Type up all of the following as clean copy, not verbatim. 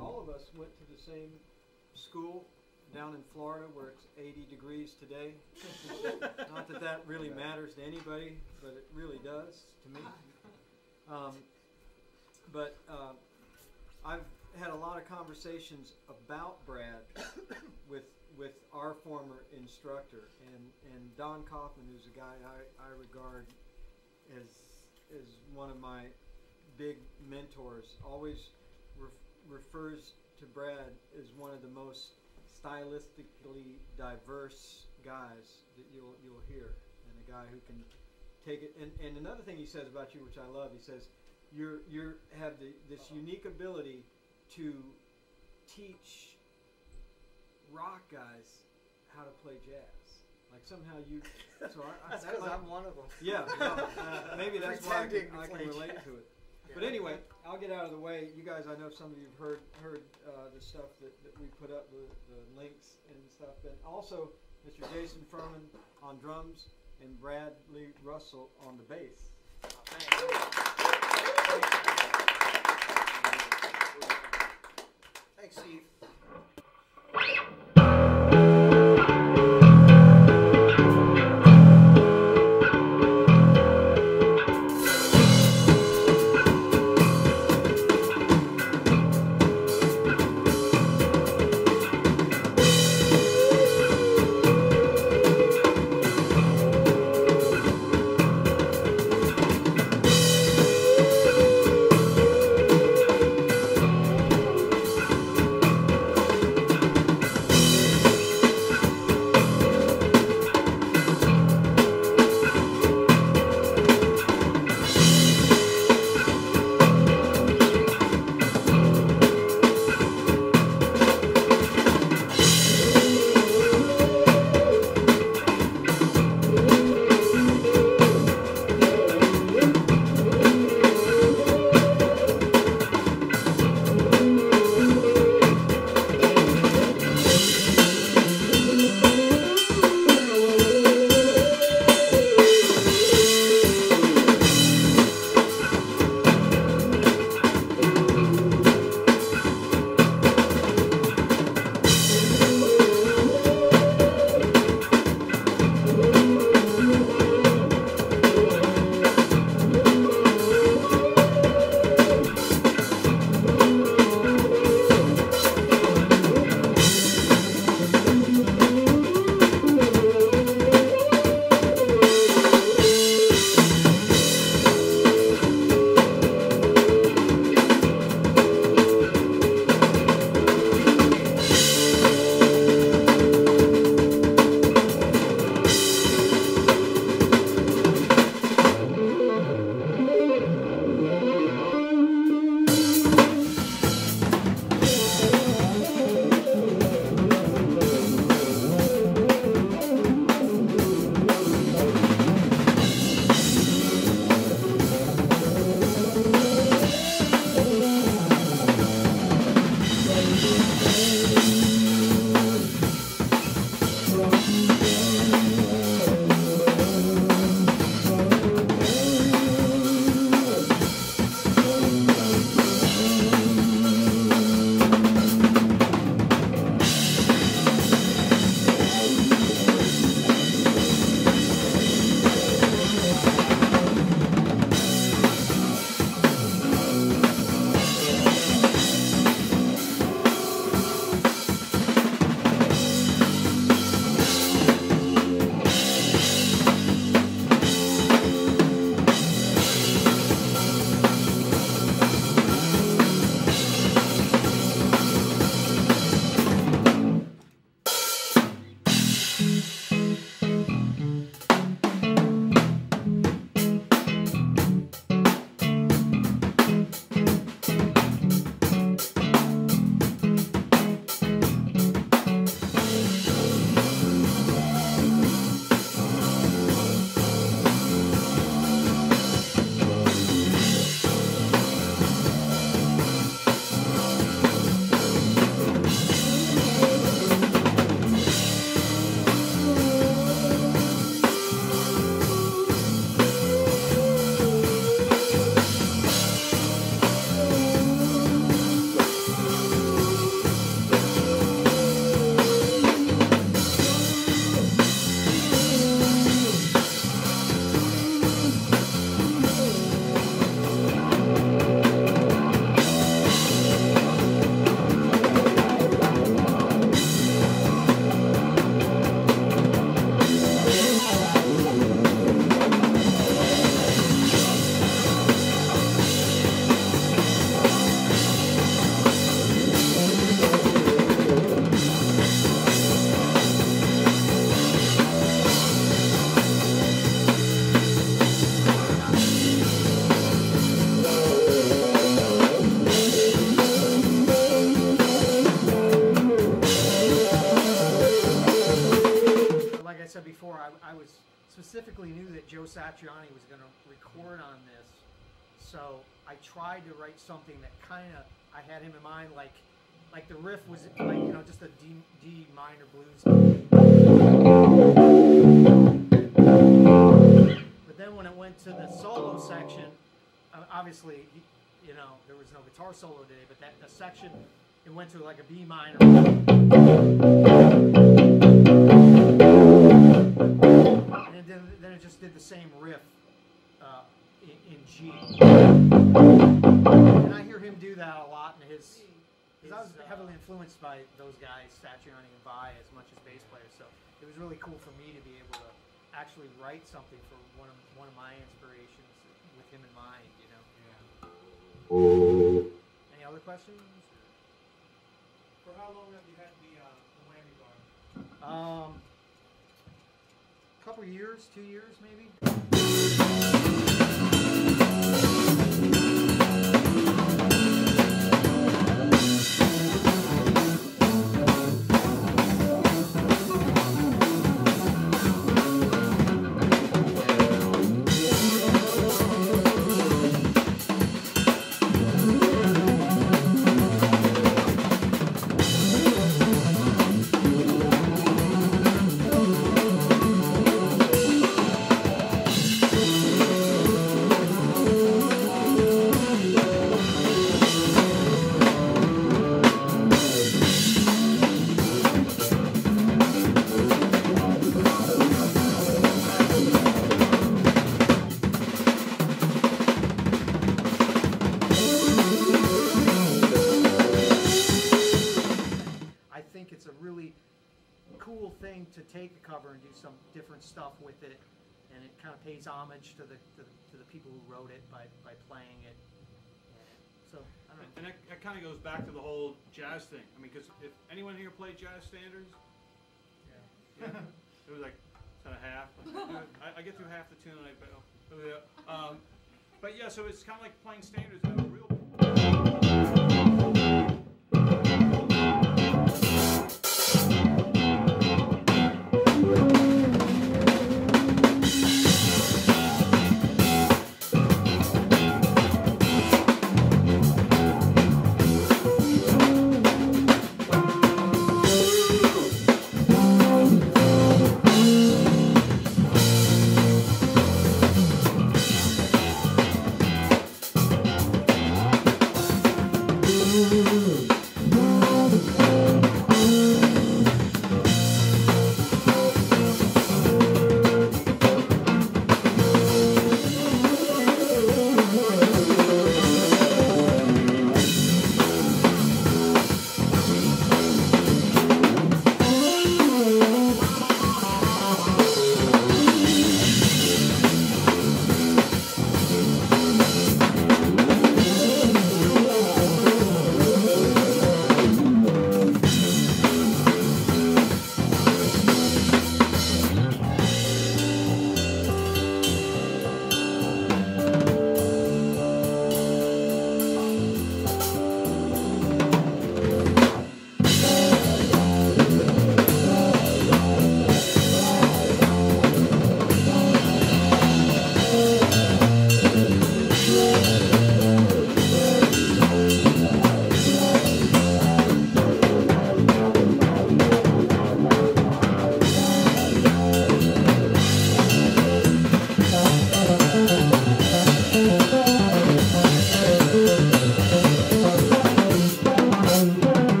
all of us went to the same school down in Florida where it's 80 degrees today. Not that that really matters to anybody, but it really does to me. I've had a lot of conversations about Brad with our former instructor, and Don Kaufman, who's a guy I regard as one of my big mentors, always refers to Brad as one of the most stylistically diverse guys that you'll hear, and a guy who can take it. And another thing he says about you, which I love, he says you have this unique ability to teach rock guys how to play jazz. Like somehow you. So that's because I'm one of them. Yeah, maybe that's why I can relate to it. But anyway, I'll get out of the way. You guys, I know some of you have heard the stuff that we put up, the links and stuff. And also, Mr. Jason Furman on drums and Bradley Russell on the bass. Thanks, Steve. specifically knew that Joe Satriani was going to record on this, so I tried to write something that kind of I had him in mind, like the riff was like, you know, just a D minor blues. But then when it went to the solo section, obviously, you know, there was no guitar solo today, but the section, it went to like a B minor. And then it just did the same riff in G. And I hear him do that a lot in his, because I was heavily influenced by those guys, Satriani and Vai, as much as bass players. So it was really cool for me to be able to actually write something for one of my inspirations with him in mind, you know. Yeah. Any other questions? For how long have you had the whammy bar? Couple years, 2 years maybe. To take a cover and do some different stuff with it, and it kind of pays homage to the people who wrote it by playing it. So I don't know. And that kind of goes back to the whole jazz thing. I mean, because if anyone here played jazz standards, yeah, it was like kind of half. I get through half the tune and I bail. But yeah, so it's kind of like playing standards at a real.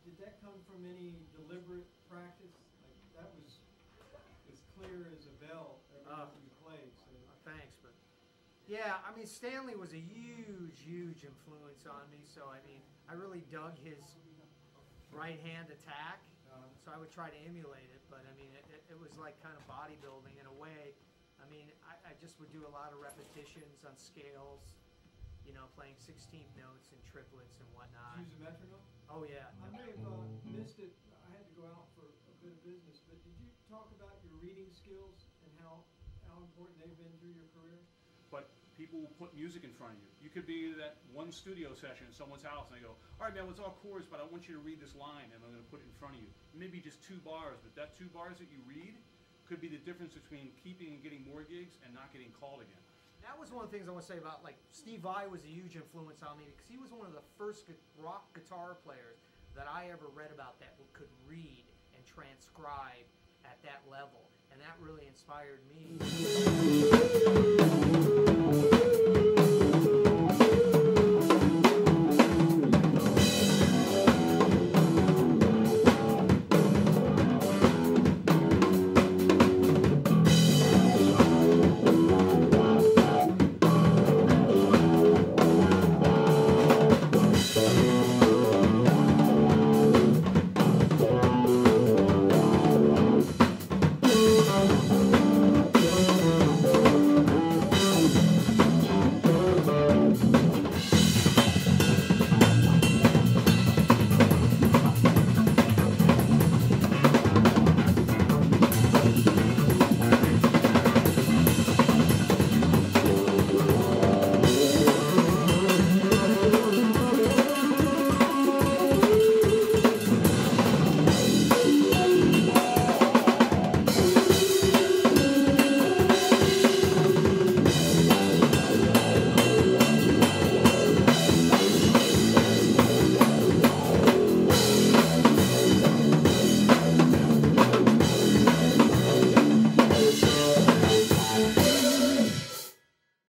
Did that come from any deliberate practice? Like that was as clear as a bell every time you played. So. Thanks, but yeah, I mean Stanley was a huge influence on me. So I mean, I really dug his right hand attack. So I would try to emulate it, but I mean, it was like kind of bodybuilding in a way. I mean, I just would do a lot of repetitions on scales, you know, playing 16th notes and triplets and whatnot. Use a metronome? Oh yeah. I may have missed it. I had to go out for a bit of business, but did you talk about your reading skills and how important they've been through your career? But people will put music in front of you. You could be at one studio session at someone's house and they go, all right, man, it's all chords, but I want you to read this line and I'm going to put it in front of you. Maybe just 2 bars, but that 2 bars that you read could be the difference between keeping and getting more gigs and not getting called again. That was one of the things I want to say about, like, Steve Vai was a huge influence on me because he was one of the first rock guitar players that I ever read about that could read and transcribe at that level, and that really inspired me.